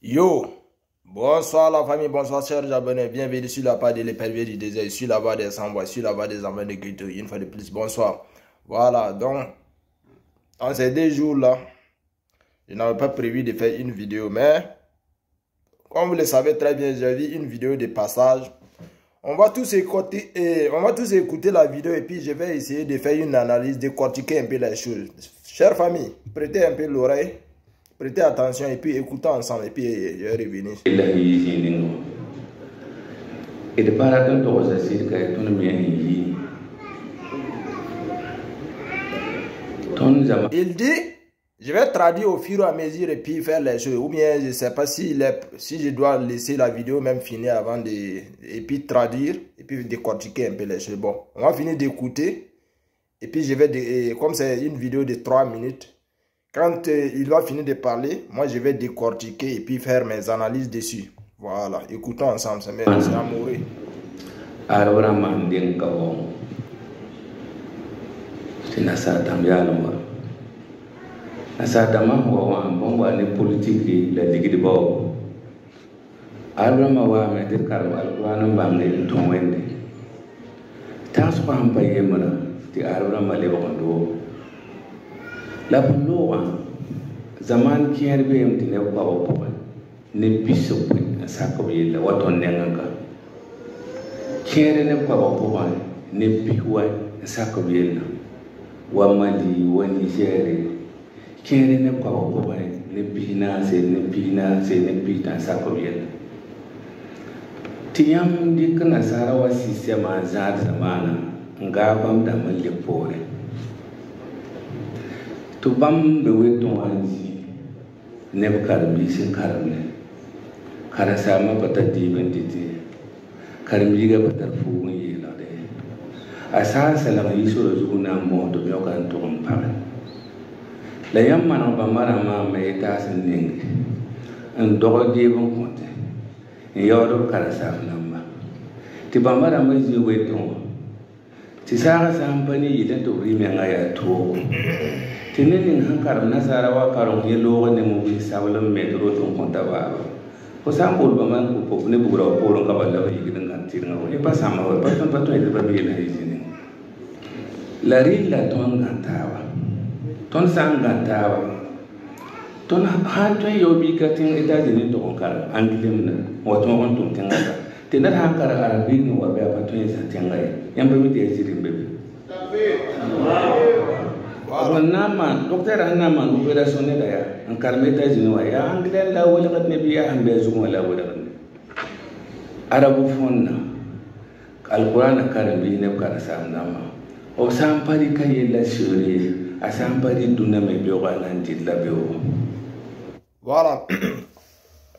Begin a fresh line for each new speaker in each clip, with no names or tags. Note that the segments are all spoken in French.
Yo, bonsoir la famille, bonsoir chers abonnés, bienvenue sur la page de l'épervier du désert, sur la voie des sans-voix, sur la voie des enfants de Ghetto, une fois de plus, bonsoir. Voilà, donc, en ces 2 jours-là, je n'avais pas prévu de faire une vidéo, mais, comme vous le savez très bien, j'ai vu une vidéo de passage. On va tous écouter, la vidéo et puis je vais essayer de faire une analyse, décortiquer un peu les choses. Chers famille, prêtez un peu l'oreille. Prêtez attention et puis écoutez ensemble et puis je vais revenir. Il dit, je vais traduire au fur et à mesure et puis faire les choses. Ou bien je ne sais pas si je dois laisser la vidéo même finir avant de... Et puis traduire et puis décortiquer un peu les choses. Bon, on va finir d'écouter. Et puis je vais, comme c'est une vidéo de 3 minutes, quand il va finir de parler, moi je vais décortiquer et puis faire mes analyses dessus. Voilà, écoutons ensemble, c'est amoureux.
La bundoa zaman kiyar be mtine kwa wapo ne biso sako yela waton nenga kiyar ne kwa wapo ne biwa sako yela wa mali wa Nigeria kiyar ne kwa wapo ne bina se ne bita sako yela tiyam dikna sarawa sistema za zamana ngabam da malle pore to bam be weton anzi ne karbi sin karne karasa ma bata dibenditi karbi ga bata fu yi la de asa sala yi so zuna mo to yo kan to pa la yamma no ba mara ma me ta sin ning en do de bon konte yo do karasa lamba ti ba mara ma ji weton ti sara sampani yi da to ri me ngaya to Tinin hankar nasarawa karon yelo ne mu bi sawalan medro ton konta ba ko sambol ba man ko ne bugura ko ron ka balla yi gidan kan tirin o e pa sama o pa ton e ba bi la yi la rilla ton gantawa ton sang gantawa ton ha to yo bi ka tin ida jini to kar anglim na o to on ton tin ga tinar hankar arabi ni wa ba pa to e sa tin ga yamba mi te jirin bebe nama docteur nama opération ne daya en karmeta jino ya anglais la wala kat ne biya ambe zumo la wala arabu fonna alquran karbi ne kar nama o sampari kay la suri a sampari duna me biyo galanti la biyo.
Voilà.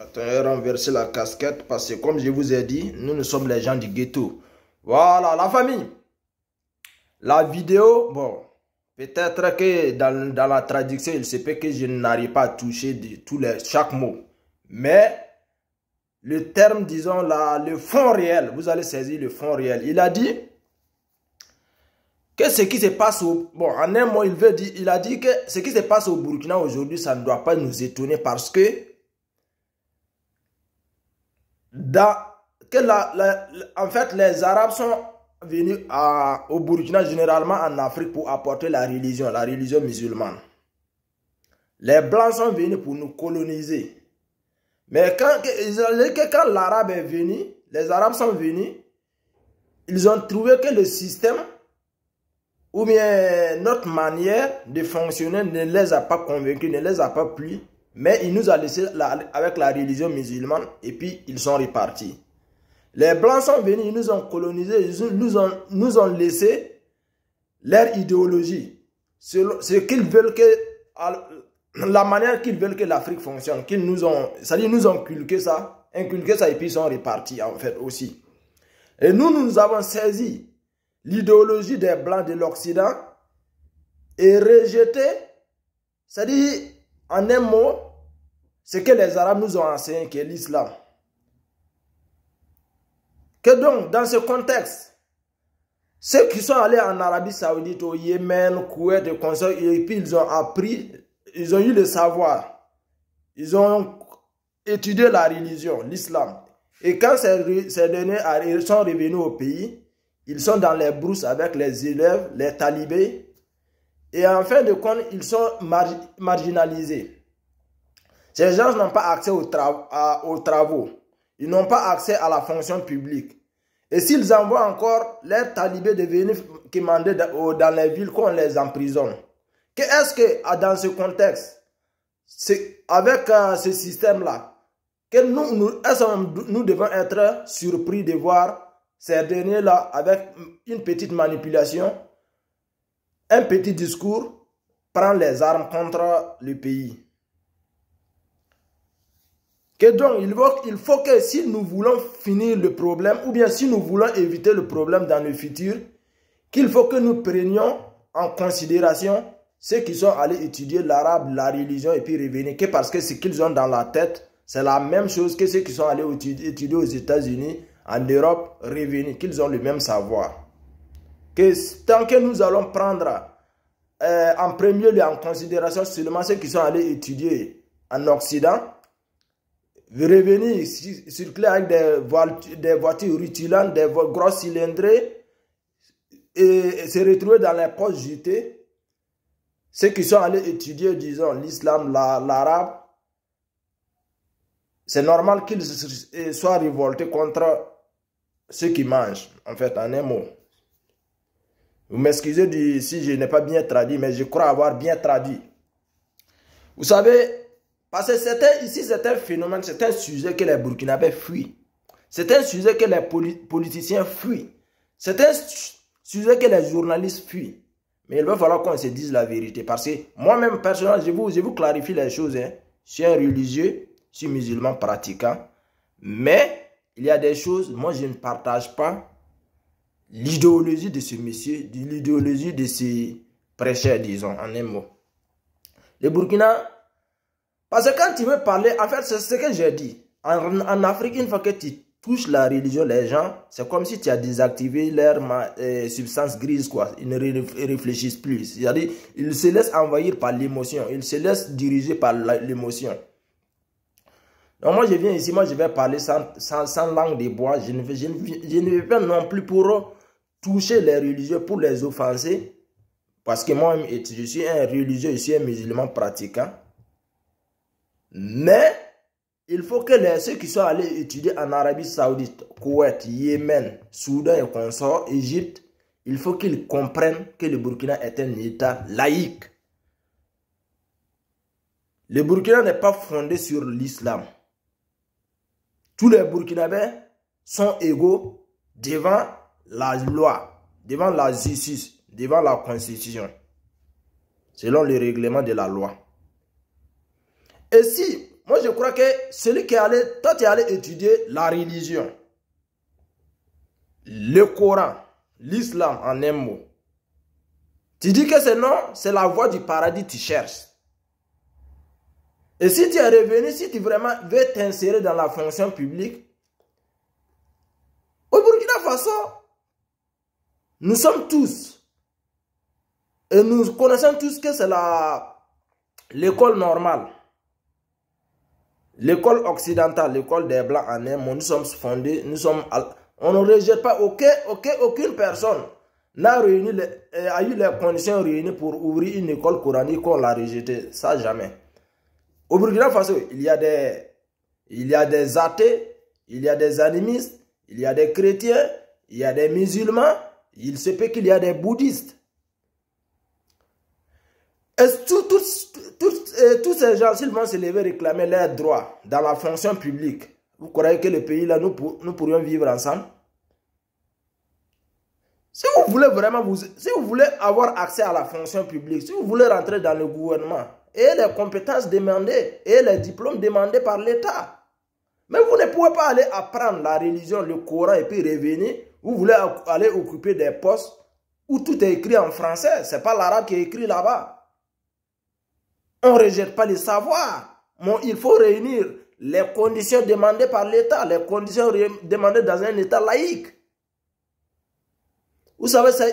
Attends, renverser la casquette parce que comme je vous ai dit, nous sommes les gens du ghetto. Voilà la famille. La vidéo, bon, peut-être que dans la traduction, il se peut que je n'arrive pas à toucher chaque mot. Mais le terme, disons, le fond réel, vous allez saisir le fond réel. Il a dit que ce qui se passe bon, en un mot, il a dit que ce qui se passe au Burkina aujourd'hui, ça ne doit pas nous étonner parce que en fait, les Arabes sont venus au Burkina, généralement en Afrique, pour apporter la religion musulmane. Les Blancs sont venus pour nous coloniser. Mais quand l'Arabe est venu, les Arabes sont venus, ils ont trouvé que le système, ou bien notre manière de fonctionner ne les a pas convaincus, ne les a pas plu, mais ils nous ont laissé avec la religion musulmane et puis ils sont repartis. Les Blancs sont venus, ils nous ont colonisés, ils nous ont laissé leur idéologie. Ce qu'ils veulent la manière qu'ils veulent que l'Afrique fonctionne, c'est-à-dire nous ont inculqué ça et puis ils sont repartis en fait aussi. Et nous avons saisi l'idéologie des Blancs de l'Occident et rejeté, c'est-à-dire en un mot, ce que les Arabes nous ont enseigné, qui est l'islam. Que donc, dans ce contexte, ceux qui sont allés en Arabie Saoudite, au Yémen, au Koweït, et puis ils ont appris, ils ont eu le savoir. Ils ont étudier la religion, l'islam. Et quand ces derniers sont revenus au pays, ils sont dans les brousses avec les élèves, les talibés. Et en fin de compte, ils sont marginalisés. Ces gens n'ont pas accès aux travaux. Ils n'ont pas accès à la fonction publique. Et s'ils envoient encore les talibés de venir commander dans les villes, qu'on les emprisonne. Est-ce que dans ce contexte, avec ce système-là, nous devons être surpris de voir ces derniers-là avec une petite manipulation, un petit discours, prendre les armes contre le pays. Donc, il faut que si nous voulons finir le problème, ou bien si nous voulons éviter le problème dans le futur, qu'il faut que nous prenions en considération ceux qui sont allés étudier l'arabe, la religion et puis revenir. Parce que ce qu'ils ont dans la tête, c'est la même chose que ceux qui sont allés étudier aux États-Unis, en Europe, revenir, qu'ils ont le même savoir. Tant que nous allons prendre en premier lieu en considération seulement ceux qui sont allés étudier en Occident, revenir circuler avec des voitures rutilantes, des gros cylindrés et se retrouver dans les postes JT. Ceux qui sont allés étudier, disons, l'islam, l'arabe, c'est normal qu'ils soient révoltés contre ceux qui mangent, en fait, en un mot. Vous m'excusez si je n'ai pas bien traduit, mais je crois avoir bien traduit. Vous savez, parce que ici, c'est un phénomène, c'est un sujet que les Burkinabés fuient. C'est un sujet que les politiciens fuient. C'est un sujet que les journalistes fuient. Mais il va falloir qu'on se dise la vérité. Parce que moi-même, personnellement, je vous clarifie les choses. Hein. Je suis un religieux, je suis musulman pratiquant. Mais il y a des choses, moi je ne partage pas l'idéologie de ce monsieur, l'idéologie de ces prêcheurs, disons, en un mot. Le Burkina... Parce que quand tu veux parler, en fait, c'est ce que j'ai dit. En Afrique, une fois que tu touches la religion, les gens, c'est comme si tu as désactivé leur substance grise, quoi. Ils ne réfléchissent plus. C'est-à-dire, ils se laissent envahir par l'émotion. Ils se laissent diriger par l'émotion. Donc moi, je viens ici, moi, je vais parler sans langue de bois. Je ne vais pas non plus pour toucher les religieux, pour les offenser. Parce que moi, je suis un religieux, je suis un musulman pratiquant. Mais, il faut que ceux qui sont allés étudier en Arabie Saoudite, Koweït, Yémen, Soudan et consorts, Égypte, il faut qu'ils comprennent que le Burkina est un État laïque. Le Burkina n'est pas fondé sur l'islam. Tous les Burkinabés sont égaux devant la loi, devant la justice, devant la constitution, selon le règlement de la loi. Et si, moi je crois que celui qui est allé, toi tu es allé étudier la religion, le Coran, l'islam en un mot. Tu dis que c'est non, c'est la voie du paradis que tu cherches. Et si tu es revenu, si tu vraiment veux t'insérer dans la fonction publique, au Burkina Faso, nous sommes tous, et nous connaissons tous que c'est l'école normale. L'école occidentale, l'école des Blancs en un mot, nous sommes fondés, on ne rejette pas, aucune personne a eu les conditions réunies pour ouvrir une école coranique qu'on l'a rejetée, ça jamais. Au Burkina Faso, il y a des athées, il y a des animistes, il y a des chrétiens, il y a des musulmans, il se peut qu'il y a des bouddhistes. Tous ces gens, s'ils vont se lever réclamer leurs droits dans la fonction publique, vous croyez que le pays là, nous pourrions vivre ensemble? Si vous voulez vraiment, si vous voulez avoir accès à la fonction publique, si vous voulez rentrer dans le gouvernement, et les compétences demandées, et les diplômes demandés par l'État, mais vous ne pouvez pas aller apprendre la religion, le Coran, et puis revenir, vous voulez aller occuper des postes où tout est écrit en français, ce n'est pas l'arabe qui est écrit là-bas. On ne rejette pas les savoirs. Bon, il faut réunir les conditions demandées par l'État, les conditions demandées dans un État laïque. Vous savez, ça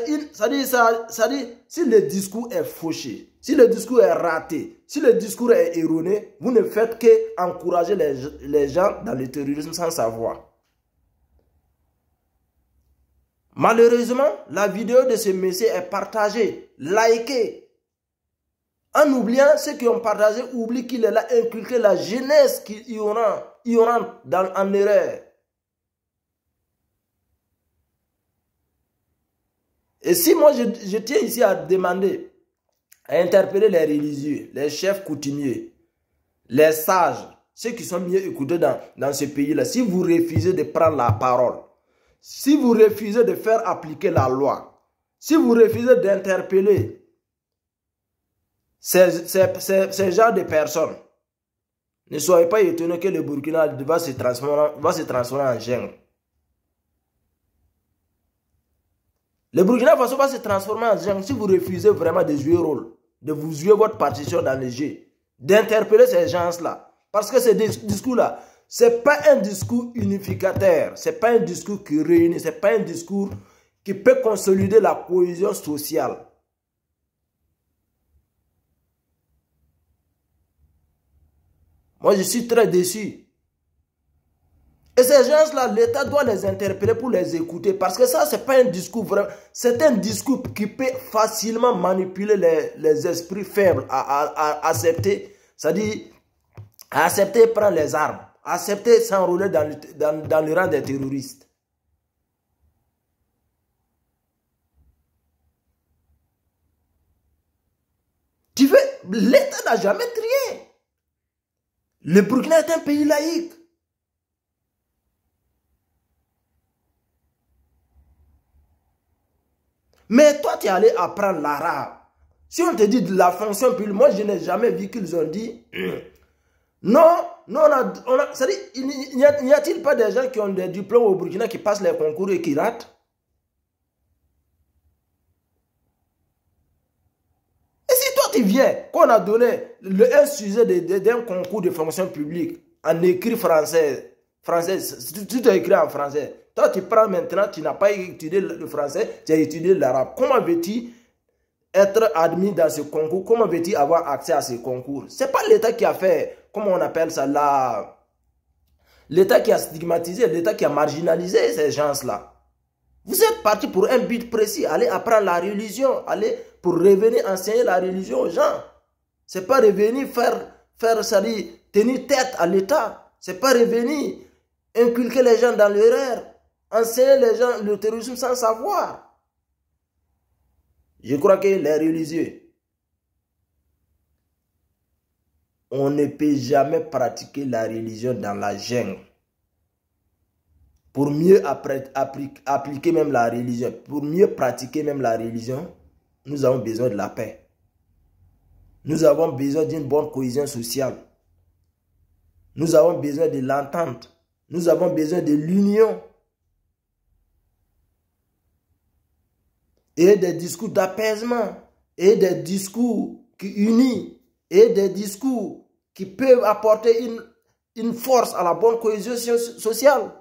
dit, si le discours est fauché, si le discours est raté, si le discours est erroné, vous ne faites qu'encourager les gens dans le terrorisme sans savoir. Malheureusement, la vidéo de ce monsieur est partagée, likée. En oubliant, ceux qui ont partagé oublient qu'il est là inculqué la jeunesse qui rentre en erreur. Et si moi je tiens ici à demander, à interpeller les religieux, les chefs coutumiers, les sages, ceux qui sont mieux écoutés dans ce pays-là, si vous refusez de prendre la parole, si vous refusez de faire appliquer la loi, si vous refusez d'interpeller ces genres de personnes, ne soyez pas étonnés que le Burkina va se transformer en jungle. Le Burkina Faso va se transformer en jungle si vous refusez vraiment de jouer rôle, de vous jouer votre partition dans le jeu, d'interpeller ces gens-là. Parce que ce discours-là, ce n'est pas un discours unificateur, ce n'est pas un discours qui réunit, ce n'est pas un discours qui peut consolider la cohésion sociale. Moi, je suis très déçu. Et ces gens-là, l'État doit les interpeller pour les écouter. Parce que ça, ce n'est pas un discours vraiment. C'est un discours qui peut facilement manipuler les esprits faibles à accepter. C'est-à-dire, à accepter prendre les armes. À accepter s'enrôler dans le rang des terroristes. Tu veux, l'État n'a jamais trié. Le Burkina est un pays laïque. Mais toi, tu es allé apprendre l'arabe. Si on te dit de la fonction publique, moi, je n'ai jamais vu qu'ils ont dit non, c'est-à-dire, n'y a-t-il pas des gens qui ont des diplômes au Burkina qui passent les concours et qui ratent? Et si toi, tu viens, qu'on a donné un sujet d'un concours de fonction publique en écrit français, tu as écrit en français. Toi, tu prends maintenant, tu n'as pas étudié le français, tu as étudié l'arabe. Comment veux-tu être admis dans ce concours? Comment veux-tu avoir accès à ce concours? Ce n'est pas l'État qui a fait, comment on appelle ça là, l'État qui a stigmatisé, l'État qui a marginalisé ces gens-là. Vous êtes parti pour un but précis, aller apprendre la religion, aller pour revenir enseigner la religion aux gens. Ce n'est pas revenir faire ça dit, tenir tête à l'État. Ce n'est pas revenir inculquer les gens dans l'erreur, enseigner les gens le terrorisme sans savoir. Je crois que les religieux, on ne peut jamais pratiquer la religion dans la jungle. Pour mieux appliquer même la religion, pour mieux pratiquer même la religion, nous avons besoin de la paix. Nous avons besoin d'une bonne cohésion sociale. Nous avons besoin de l'entente. Nous avons besoin de l'union. Et des discours d'apaisement. Et des discours qui unissent. Et des discours qui peuvent apporter une force à la bonne cohésion sociale.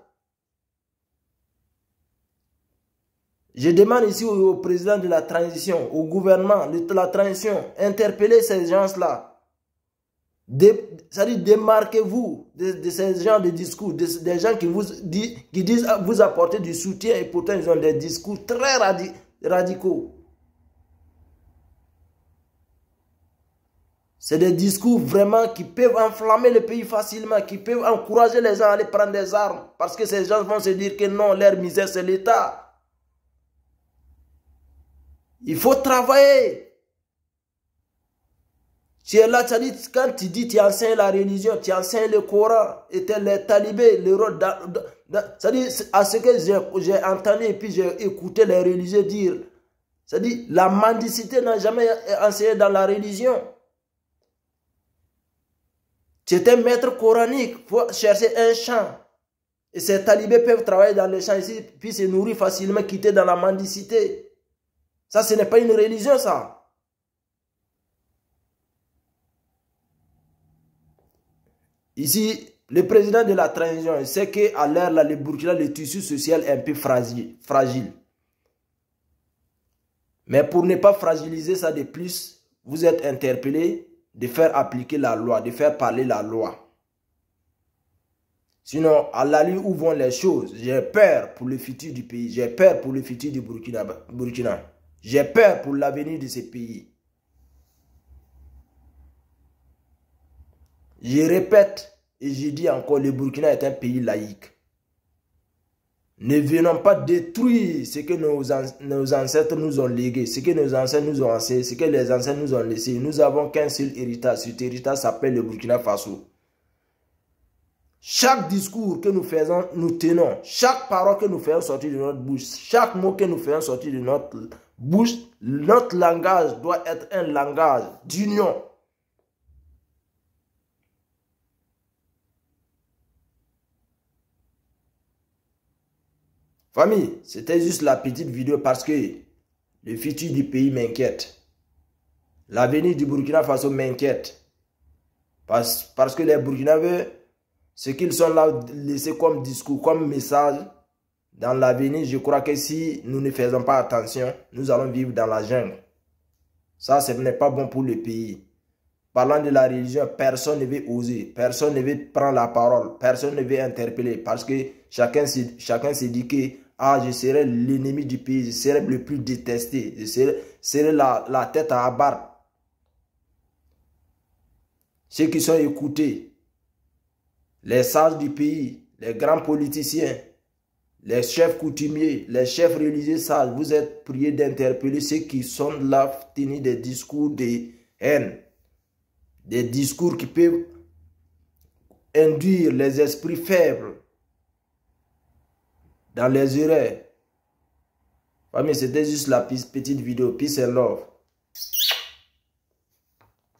Je demande ici au président de la transition, au gouvernement de la transition, interpellez ces gens-là. C'est-à-dire, démarquez-vous de ces gens de discours, des gens qui disent vous apporter du soutien et pourtant ils ont des discours très radicaux. C'est des discours vraiment qui peuvent enflammer le pays facilement, qui peuvent encourager les gens à aller prendre des armes. Parce que ces gens vont se dire que non, leur misère c'est l'État. Il faut travailler. Tu es là, quand tu dis tu enseignes la religion, tu enseignes le Coran, et les talibés, le rôle c'est-à-dire à ce que j'ai entendu et puis j'ai écouté les religieux dire, c'est-à-dire la mendicité n'a jamais enseigné dans la religion. Tu es un maître coranique, il faut chercher un champ. Et ces talibés peuvent travailler dans les champs ici, puis se nourrir facilement, quitter dans la mendicité. Ça, ce n'est pas une religion, ça. Ici, le président de la transition sait qu'à l'heure, le Burkina, le tissu social est un peu fragile. Mais pour ne pas fragiliser ça de plus, vous êtes interpellé de faire appliquer la loi, de faire parler la loi. Sinon, à l'allure où vont les choses, j'ai peur pour le futur du pays, j'ai peur pour le futur du Burkina. J'ai peur pour l'avenir de ce pays. Je répète et je dis encore, le Burkina est un pays laïque. Ne venons pas détruire ce que nos ancêtres nous ont légué, ce que nos ancêtres nous ont enseigné, ce que les ancêtres nous ont laissé. Nous n'avons qu'un seul héritage. Cet héritage s'appelle le Burkina Faso. Chaque discours que nous faisons, nous tenons. Chaque parole que nous faisons sortir de notre bouche, chaque mot que nous faisons sortir de notre bouche, notre langage doit être un langage d'union. Famille, c'était juste la petite vidéo parce que le futur du pays m'inquiète. L'avenir du Burkina Faso m'inquiète. Parce que les Burkinabés, ce qu'ils sont là laissés comme discours, comme message, dans l'avenir, je crois que si nous ne faisons pas attention, nous allons vivre dans la jungle. Ça, ce n'est pas bon pour le pays. Parlant de la religion, personne ne veut oser, personne ne veut prendre la parole, personne ne veut interpeller parce que chacun se dit que je serai l'ennemi du pays, je serai le plus détesté, je serai la tête à abattre. Ceux qui sont écoutés, les sages du pays, les grands politiciens, les chefs coutumiers, les chefs religieux sages, vous êtes priés d'interpeller ceux qui sont là, tenir des discours de haine. Des discours qui peuvent induire les esprits faibles dans les erreurs. Famille, c'était juste la petite vidéo. Peace and love.